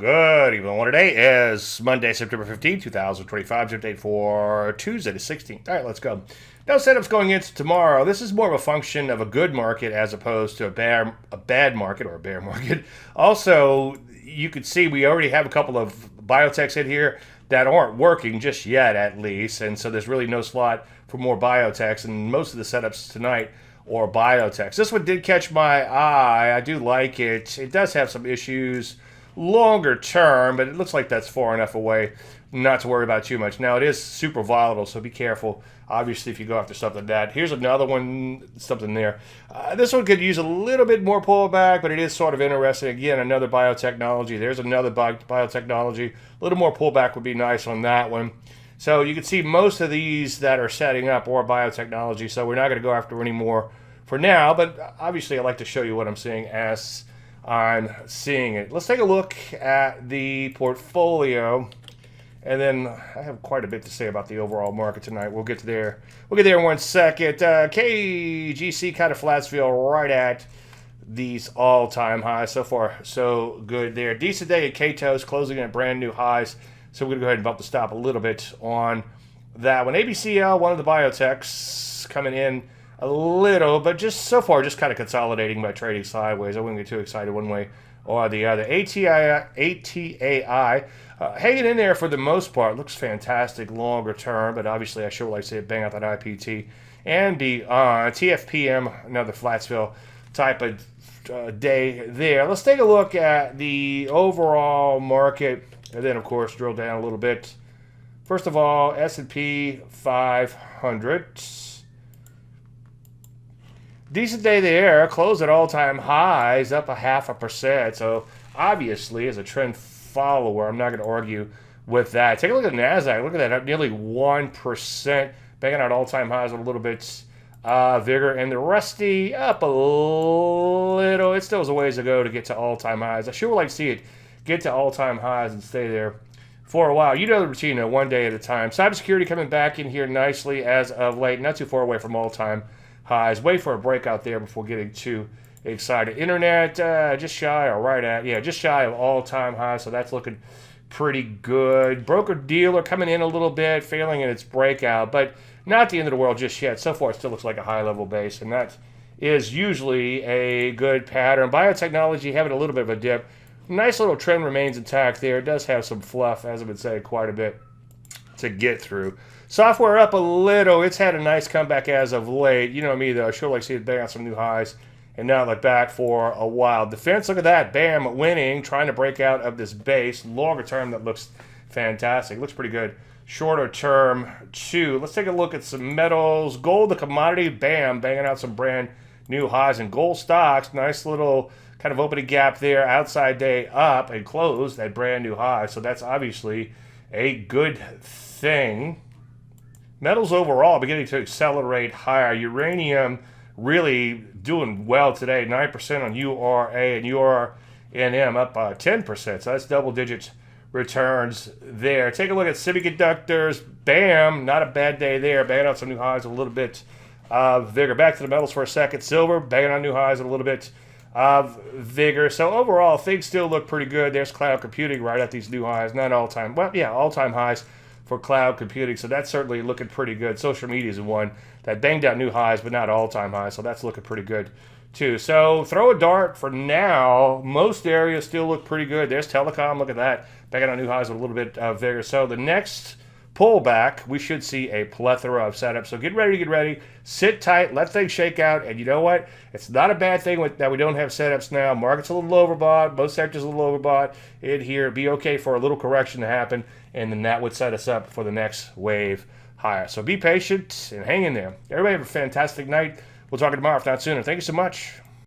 Good evening. What today is Monday, September 15th, 2025. Update for Tuesday the 16th. All right, let's go. No setups going into tomorrow. This is more of a function of a good market as opposed to a bad market or a bear market. Also, you could see we already have a couple of biotechs in here that aren't working just yet, at least. And so there's really no slot for more biotechs. And most of the setups tonight are biotechs. This one did catch my eye. I do like it. It does have some issues longer term, but it looks like that's far enough away not to worry about too much. Now, it is super volatile, so be careful, obviously, if you go after something like that. Here's another one, something there. This one could use a little bit more pullback, but it is sort of interesting. Again, another biotechnology. There's another biotechnology. A little more pullback would be nice on that one. So you can see most of these that are setting up are biotechnology, so we're not going to go after any more for now, but obviously I like to show you what I'm seeing as I'm seeing it. Let's take a look at the portfolio, and then I have quite a bit to say about the overall market tonight. We'll get there. We'll get there in 1 second. KGC kind of flats feel right at these all-time highs. So far, so good there. Decent day at KTOS, closing at brand new highs. So we're going to go ahead and bump the stop a little bit on that one. ABCL, one of the biotechs, coming in a little, but just so far, just kind of consolidating by trading sideways. I wouldn't get too excited one way or the other. ATAI hanging in there for the most part. Looks fantastic longer term, but obviously I sure like to see it bang out that IPT and beyond. TFPM, another Flatsville type of day there. Let's take a look at the overall market, and then, of course, drill down a little bit. First of all, S&P 500. Decent day there, closed at all-time highs, up 0.5%. So obviously, as a trend follower, I'm not going to argue with that. Take a look at the NASDAQ. Look at that, up nearly 1%, banging out all-time highs with a little bit vigor. And the Rusty up a little. It still has a ways to go to get to all-time highs. I sure would like to see it get to all-time highs and stay there for a while. You know the routine, one day at a time. Cybersecurity coming back in here nicely as of late, not too far away from all-time highs. Wait for a breakout there before getting too excited. Internet just shy or right at, just shy of all-time highs, so that's looking pretty good. Broker-dealer coming in a little bit, failing in its breakout, but not the end of the world just yet. So far, it still looks like a high-level base, and that is usually a good pattern. Biotechnology having a little bit of a dip. Nice little trend remains intact there. It does have some fluff, as I would say, quite a bit to get through. Software up a little. It's had a nice comeback as of late. You know me, though. I sure like to see it bang out some new highs and now look back for a while. Defense, look at that. Bam, winning, trying to break out of this base. Longer term, that looks fantastic. Looks pretty good. Shorter term, too. Let's take a look at some metals. Gold, the commodity, bam, banging out some brand new highs. And gold stocks, nice little kind of opening gap there. Outside day up and closed at brand new highs. So that's obviously a good thing. Metals overall beginning to accelerate higher. Uranium really doing well today. 9% on URA and URNM up 10%. So that's double digit returns there. Take a look at semiconductors. Bam, not a bad day there. Banging out some new highs, a little bit of vigor. Back to the metals for a second. Silver banging on new highs, a little bit of vigor. So overall, things still look pretty good. There's cloud computing right at these new highs. Not all-time, well, yeah, all-time highs for cloud computing. So that's certainly looking pretty good. Social media is one that banged out new highs, but not all-time highs. So that's looking pretty good too. So throw a dart for now. Most areas still look pretty good. There's telecom. Look at that. Banging out new highs with a little bit of vigor. So the next pullback, we should see a plethora of setups. So get ready, sit tight, let things shake out, and you know what? It's not a bad thing that we don't have setups now. Market's a little overbought, both sectors a little overbought in here. It'd be okay for a little correction to happen, and then that would set us up for the next wave higher. So be patient and hang in there. Everybody have a fantastic night. We'll talk tomorrow, if not sooner. Thank you so much.